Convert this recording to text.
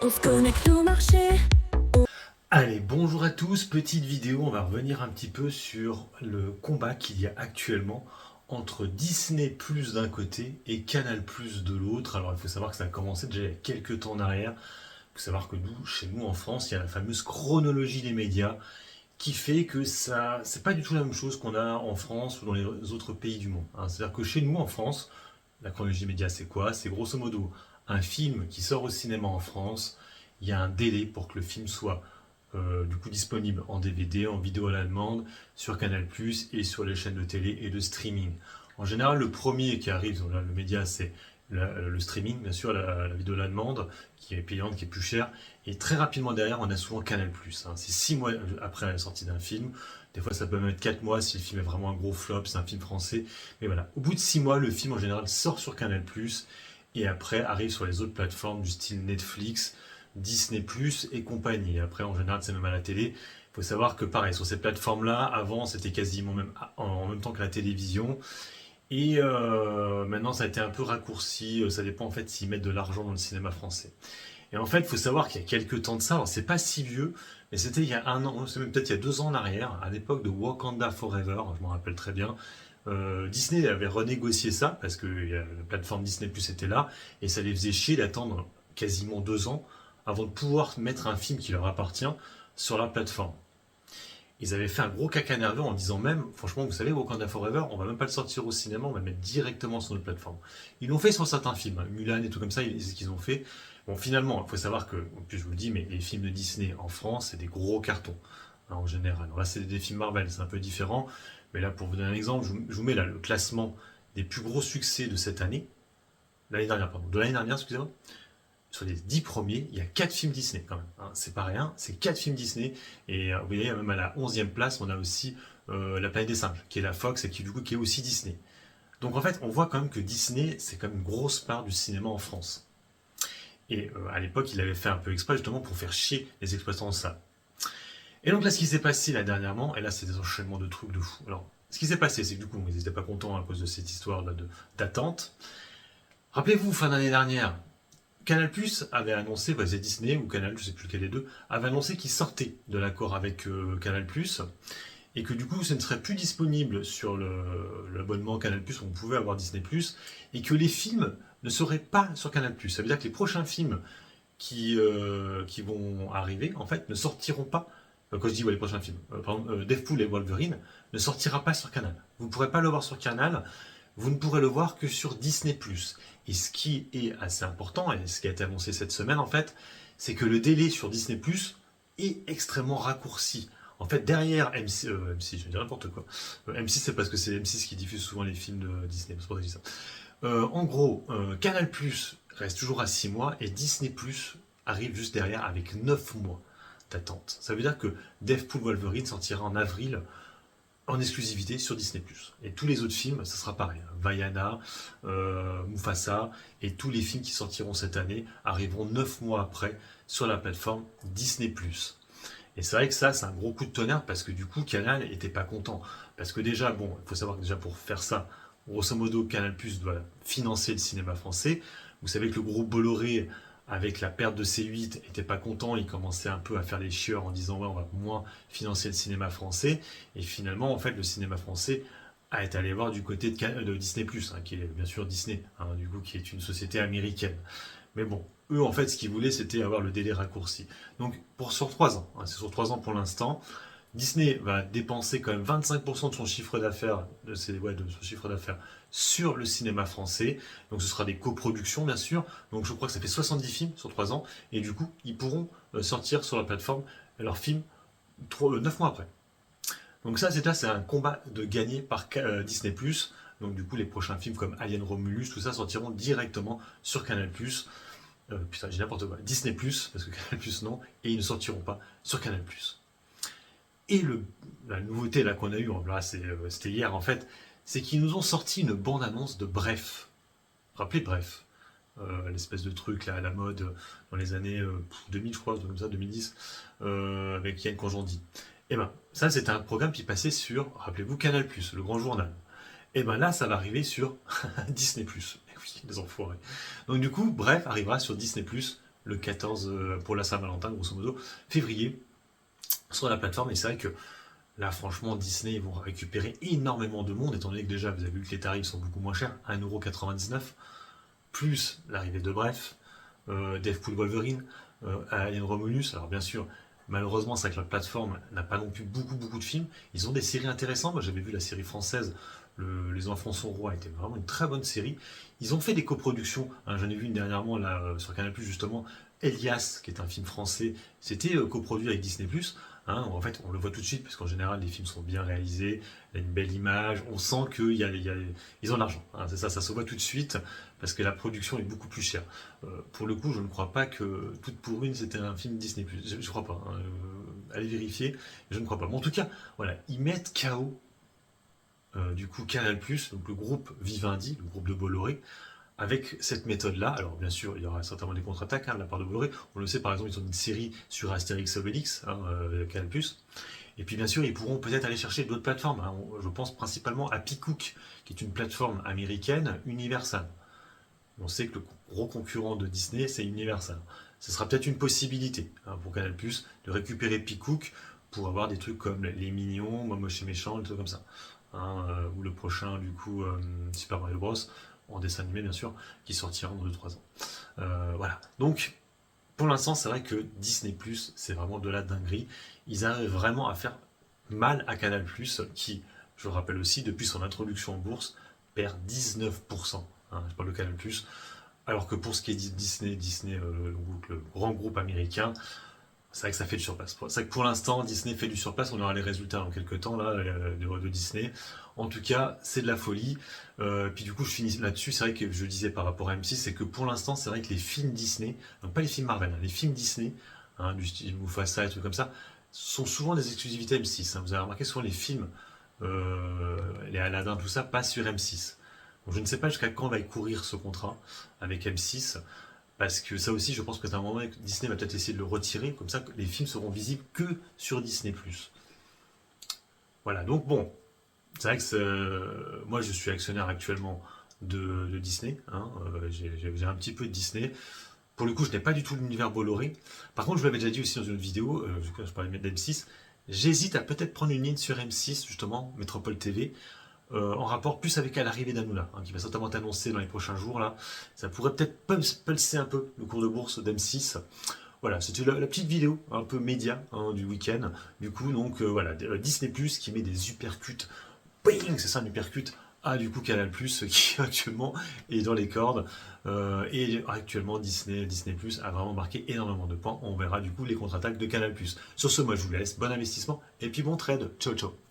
On se connecte au marché. Allez, bonjour à tous, petite vidéo, on va revenir un petit peu sur le combat qu'il y a actuellement entre Disney Plus d'un côté et Canal Plus de l'autre. Alors il faut savoir que ça a commencé déjà il y a quelques temps en arrière. Il faut savoir que nous, chez nous en France, il y a la fameuse chronologie des médias qui fait que ça, c'est pas du tout la même chose qu'on a en France ou dans les autres pays du monde, hein. C'est-à-dire que chez nous en France, la chronologie des médias c'est quoi? C'est grosso modo un film qui sort au cinéma en France, il y a un délai pour que le film soit du coup disponible en DVD, en vidéo à la demande, sur Canal+, et sur les chaînes de télé et de streaming. En général, le premier qui arrive dans le média, c'est le streaming, bien sûr, la vidéo à la demande, qui est payante, qui est plus chère. Et très rapidement derrière, on a souvent Canal+, hein. C'est 6 mois après la sortie d'un film. Des fois, ça peut même être 4 mois si le film est vraiment un gros flop, c'est un film français. Mais voilà, au bout de 6 mois, le film en général sort sur Canal+, et après arrive sur les autres plateformes du style Netflix, Disney Plus et compagnie. Après, en général, c'est même à la télé. Il faut savoir que pareil, sur ces plateformes-là, avant, c'était quasiment même en même temps que la télévision. Et maintenant, ça a été un peu raccourci. Ça dépend en fait s'ils mettent de l'argent dans le cinéma français. Et en fait, il faut savoir qu'il y a quelques temps de ça, alors c'est pas si vieux, mais c'était il y a un an, c'est même peut-être il y a 2 ans en arrière, à l'époque de Wakanda Forever, je m'en rappelle très bien. Disney avait renégocié ça parce que la plateforme Disney Plus était là et ça les faisait chier d'attendre quasiment 2 ans avant de pouvoir mettre un film qui leur appartient sur la plateforme. Ils avaient fait un gros caca nerveux en disant même, franchement, vous savez, Wakanda Forever, on va même pas le sortir au cinéma, on va le mettre directement sur notre plateforme. Ils l'ont fait sur certains films, hein, Mulan et tout comme ça, c'est ce qu'ils ont fait. Bon, finalement, il faut savoir que, en plus je vous le dis, mais les films de Disney en France, c'est des gros cartons, hein, en général. Alors là, c'est des films Marvel, c'est un peu différent. Mais là, pour vous donner un exemple, je vous mets là le classement des plus gros succès de cette année, l'année dernière, pardon, de l'année dernière, excusez-moi. Sur les 10 premiers, il y a 4 films Disney quand même, hein. C'est pas rien, c'est 4 films Disney. Et vous voyez, même à la 11e place, on a aussi La planète des singes, qui est la Fox et qui du coup qui est aussi Disney. Donc en fait, on voit quand même que Disney, c'est quand même une grosse part du cinéma en France. Et à l'époque, il avait fait un peu exprès justement pour faire chier les exploitants de ça. Et donc là, ce qui s'est passé là dernièrement, et là c'est des enchaînements de trucs de fou. Alors, ce qui s'est passé, c'est que du coup, ils n'étaient pas contents à cause de cette histoire d'attente. Rappelez-vous, fin d'année dernière, Canal+ avait annoncé, c'est Disney ou Canal, je sais plus lequel des deux, avait annoncé qu'il sortait de l'accord avec Canal+, et que du coup ce ne serait plus disponible sur l'abonnement Canal+, où on pouvait avoir Disney+, et que les films ne seraient pas sur Canal+. Ça veut dire que les prochains films qui vont arriver, en fait, ne sortiront pas, quand je dis les prochains films, par exemple Deadpool et Wolverine, ne sortira pas sur Canal. Vous ne pourrez pas le voir sur Canal, vous ne pourrez le voir que sur Disney+. Et ce qui est assez important, et ce qui a été annoncé cette semaine en fait, c'est que le délai sur Disney+, est extrêmement raccourci. En fait, derrière M6, je vais dire n'importe quoi. M6, c'est parce que c'est M6 qui diffuse souvent les films de Disney, c'est pour ça que je dis ça. En gros, Canal+, reste toujours à 6 mois, et Disney+, arrive juste derrière avec 9 mois d'attente. Ça veut dire que Deadpool Wolverine sortira en avril en exclusivité sur Disney+. Et tous les autres films, ça sera pareil. Vaiana, Mufasa, et tous les films qui sortiront cette année arriveront 9 mois après sur la plateforme Disney+. Et c'est vrai que ça, c'est un gros coup de tonnerre parce que du coup, Canal était pas content. Parce que déjà, bon, il faut savoir que déjà pour faire ça, grosso modo, Canal+ doit financer le cinéma français. Vous savez que le groupe Bolloré, avec la perte de C8, était pas content. Il commençait un peu à faire les chieurs en disant ouais, on va moins financer le cinéma français. Et finalement, en fait, le cinéma français a été allé voir du côté de Disney+, hein, qui est bien sûr Disney, hein, du coup, qui est une société américaine. Mais bon, eux, en fait, ce qu'ils voulaient, c'était avoir le délai raccourci. Donc, sur 3 ans, hein, c'est sur 3 ans pour l'instant, Disney va dépenser quand même 25% de son chiffre d'affaires, de son chiffre d'affaires sur le cinéma français. Donc ce sera des coproductions bien sûr. Donc je crois que ça fait 70 films sur 3 ans. Et du coup, ils pourront sortir sur la plateforme leurs films 9 mois après. Donc ça, c'est un combat de gagné par Disney+. Donc du coup, les prochains films comme Alien Romulus, tout ça sortiront directement sur Canal+. Putain, j'ai n'importe quoi. Disney+, parce que Canal+, non. Et ils ne sortiront pas sur Canal+. Et la nouveauté là qu'on a eue, là, c'était hier en fait, c'est qu'ils nous ont sorti une bande-annonce de Bref. Rappelez Bref, l'espèce de truc là à la mode dans les années 2000 je crois, comme ça, 2010, avec Yann Kojandi. Et ben ça c'était un programme qui passait sur, rappelez-vous, Canal+, le grand journal. Et ben là ça va arriver sur Disney+. Et oui, les enfoirés. Donc du coup, Bref arrivera sur Disney+, le 14 pour la Saint-Valentin, grosso modo, février, sur la plateforme. Et c'est vrai que là, franchement, Disney, ils vont récupérer énormément de monde, étant donné que déjà, vous avez vu que les tarifs sont beaucoup moins chers, 1,99€, plus l'arrivée de Bref, Deadpool Wolverine, Alien Romulus. Alors bien sûr, malheureusement, c'est vrai que la plateforme n'a pas non plus beaucoup de films. Ils ont des séries intéressantes. Moi, j'avais vu la série française Les Enfants sont rois, était vraiment une très bonne série. Ils ont fait des coproductions. Hein, j'en ai vu une dernièrement là, sur Canal+, justement, Elias, qui est un film français. C'était coproduit avec Disney+. Hein, en fait, on le voit tout de suite, parce qu'en général, les films sont bien réalisés, il y a une belle image, on sent qu'ils ont de l'argent. Hein, c'est ça, ça se voit tout de suite, parce que la production est beaucoup plus chère. Pour le coup, je ne crois pas que Toute pour une, c'était un film Disney+. Je ne crois pas. Hein, allez vérifier, je ne crois pas. Mais en tout cas, voilà, ils mettent KO, du coup, Canal+, donc le groupe Vivendi, le groupe de Bolloré, avec cette méthode-là. Alors bien sûr, il y aura certainement des contre-attaques de la part de Bolloré. On le sait, par exemple, ils ont une série sur Astérix et Obélix, Canal+. Et puis bien sûr, ils pourront peut-être aller chercher d'autres plateformes. Hein. Je pense principalement à Peacock, qui est une plateforme américaine, Universal. On sait que le gros concurrent de Disney, c'est Universal. Ce sera peut-être une possibilité, hein, pour Canal+, de récupérer Peacock pour avoir des trucs comme Les Mignons, Moche et Méchant, des trucs comme ça. Hein, ou le prochain, du coup, Super Mario Bros, en dessin animé bien sûr, qui sortira dans 2-3 ans. Voilà. Donc, pour l'instant, c'est vrai que Disney+, c'est vraiment de la dinguerie. Ils arrivent vraiment à faire mal à Canal+, qui, je le rappelle aussi, depuis son introduction en bourse, perd 19%. Hein, je parle de Canal+. Alors que pour ce qui est Disney, le grand groupe américain, c'est vrai que ça fait du surplace. C'est vrai que pour l'instant, Disney fait du surplace. On aura les résultats dans quelques temps là, de Disney. En tout cas, c'est de la folie. Puis du coup, je finis là-dessus. C'est vrai que je disais par rapport à M6, c'est que pour l'instant, c'est vrai que les films Disney, donc pas les films Marvel, hein, les films Disney, hein, du style Mufasa et trucs comme ça, sont souvent des exclusivités M6. Hein. Vous avez remarqué, souvent les films, les Aladdin, tout ça, passent sur M6. Donc, je ne sais pas jusqu'à quand va y courir ce contrat avec M6. Parce que ça aussi, je pense que c'est un moment que Disney va peut-être essayer de le retirer, comme ça que les films seront visibles que sur Disney+. Voilà, donc bon, c'est vrai que moi je suis actionnaire actuellement de Disney, hein, j'ai un petit peu de Disney. Pour le coup, je n'ai pas du tout l'univers Bolloré. Par contre, je l'avais déjà dit aussi dans une autre vidéo, je parlais de M6, j'hésite à peut-être prendre une ligne sur M6, justement, Métropole TV, en rapport plus avec l'arrivée d'Anouna, hein, qui va certainement être annoncé dans les prochains jours. Là. Ça pourrait peut-être pulser un peu le cours de bourse d'M6. Voilà, c'était la petite vidéo un peu média, hein, du week-end. Du coup, donc voilà, Disney Plus qui met des uppercuts, bing, c'est ça un uppercut, à du coup Canal Plus qui actuellement est dans les cordes. Et actuellement, Disney Plus a vraiment marqué énormément de points. On verra du coup les contre-attaques de Canal Plus. Sur ce, moi je vous laisse, bon investissement et puis bon trade. Ciao ciao.